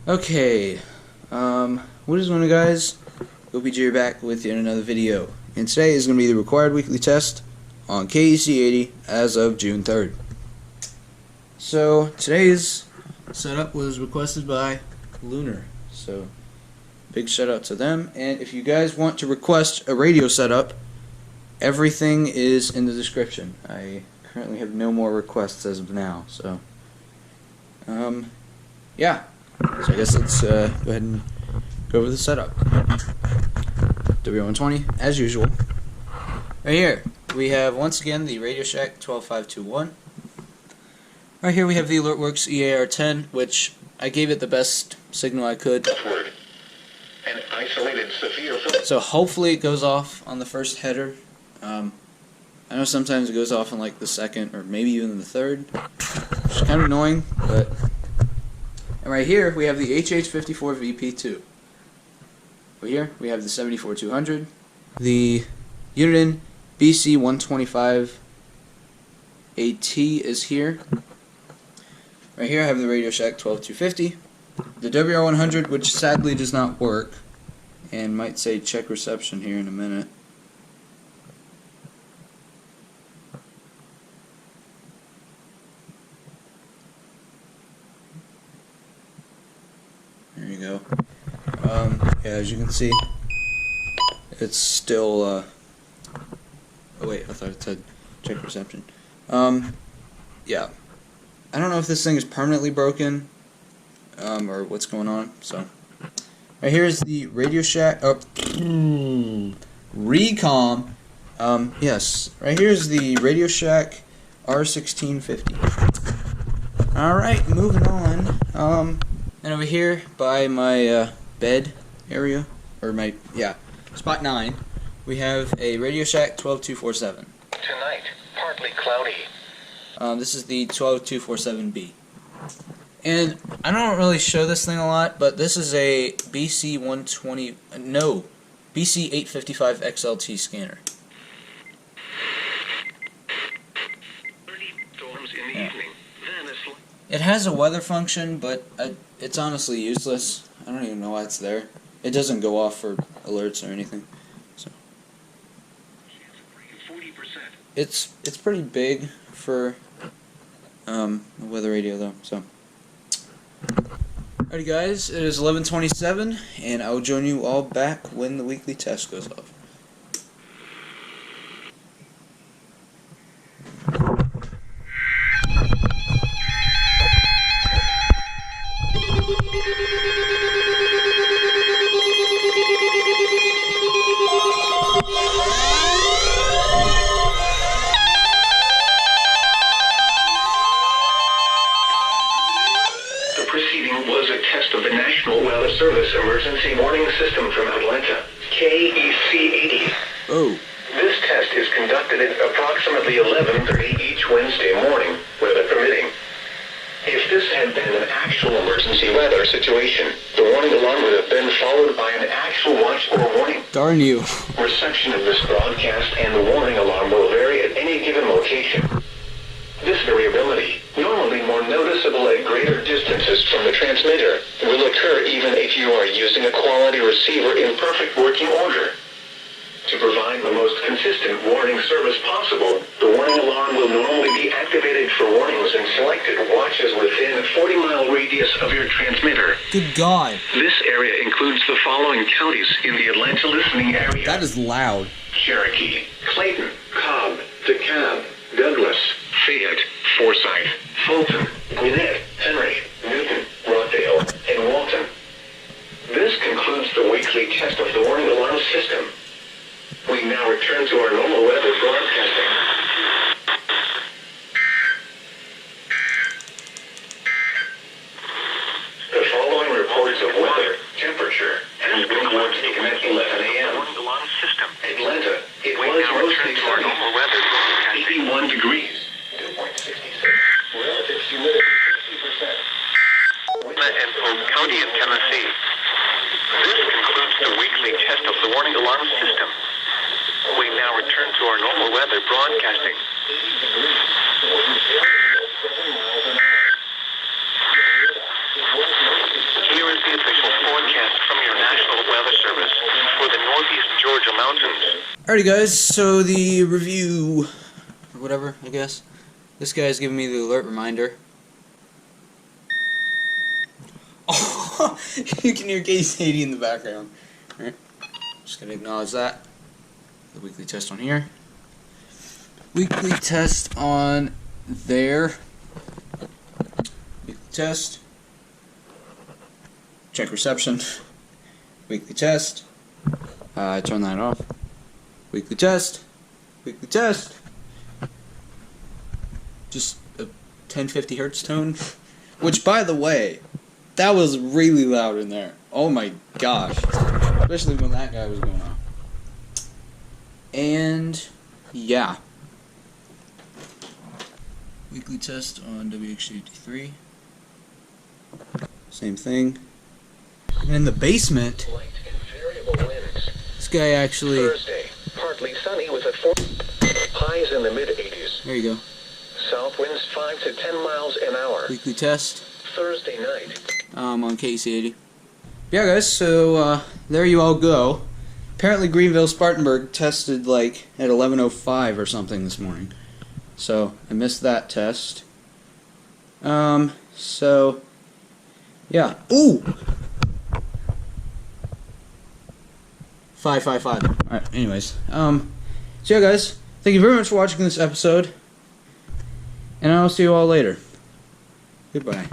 Okay, what is going on, guys? OPJ back with yet another video, and today is going to be the required weekly test on KEC80 as of June 3rd. So today's setup was requested by Lunar, so big shout out to them. And if you guys want to request a radio setup, everything is in the description. I currently have no more requests as of now, so yeah. So I guess let's go ahead and go over the setup. W120, as usual. Right here, we have once again the Radio Shack 12521. Right here we have the AlertWorks EAR10, which I gave it the best signal I could. An isolated severe. So hopefully it goes off on the first header. I know sometimes it goes off on like the second or maybe even the third, which is kind of annoying, but. And right here we have the HH54 VP2. Over here we have the 74200, the Uniden BC125 AT is here. Right here I have the Radio Shack 12250, the WR100, which sadly does not work, and might say check reception here in a minute. There you go. Yeah, as you can see, it's still, oh wait, I thought it said check reception. Yeah. I don't know if this thing is permanently broken, or what's going on, so. Right here is the Radio Shack, Recom, yes. Right here is the Radio Shack R1650. Alright, moving on. And over here by my bed area, or my, yeah, spot 9, we have a Radio Shack 12247. Tonight, partly cloudy. This is the 12247B. And I don't really show this thing a lot, but this is a BC855 XLT scanner. Yeah. It has a weather function, but it's honestly useless. I don't even know why it's there. It doesn't go off for alerts or anything. So it's pretty big for a weather radio though. So alrighty guys, it is 11:27, and I will join you all back when the weekly test goes off. The preceding was a test of the National Weather Service Emergency Warning System from Atlanta, KEC80. Oh. This test is conducted at approximately 11:30 each Wednesday morning, weather permitting. If this had been an actual emergency weather situation, the warning alarm would have been followed by an actual watch or warning. Darn you. Reception of this broadcast and the warning alarm will vary at any given location. This variability, normally more noticeable at greater distances from the transmitter, will occur even if you are using a quality receiver in perfect working order. To provide the most consistent warning service possible, the warning alarm will normally be activated for warnings in selected watches within a 40-mile radius of your transmitter. Good God. This area includes the following counties in the Atlanta listening area: That is loud. Cherokee, Clayton, Cobb, DeKalb, Douglas, Fayette, Forsyth, Fulton, Gwinnett, Henry, Newton, Rockdale, and Walton. This concludes the weekly test of the warning alarm system. We now return to our normal weather broadcasting. The following reports of weather, temperature, and wind warnings taken at 11 a.m. Atlanta, it was mostly sunny, 81 degrees, 2.66, relative humidity 60%. And Polk County in Tennessee. This concludes the weekly test of the warning alarm system. We now return to our normal weather broadcasting. Here is Georgia mountains. Alrighty guys, so the review, or whatever, I guess. This guy's giving me the alert reminder. Oh, you can hear KEC80 in the background. Alright, just gonna acknowledge that. The weekly test on here. Weekly test on there. Weekly test. Check reception. Weekly test. Turn that off. Weekly test. Weekly test. Just a 1050 hertz tone. Which, by the way, that was really loud in there. Oh my gosh. Especially when that guy was going on. And, yeah. Weekly test on WXJ53. Same thing. And in the basement, Light and variable winds. this guy actually... Thursday, partly sunny with a 4. Highs in the mid-80s. There you go. South winds 5 to 10 miles an hour. Weekly test. Thursday night. On KEC80. Yeah, guys, so there you all go. Apparently Greenville Spartanburg tested like at 11:05 or something this morning. So I missed that test. So yeah. Ooh! 555. Alright, anyways. So yeah guys, thank you very much for watching this episode. And I'll see you all later. Goodbye.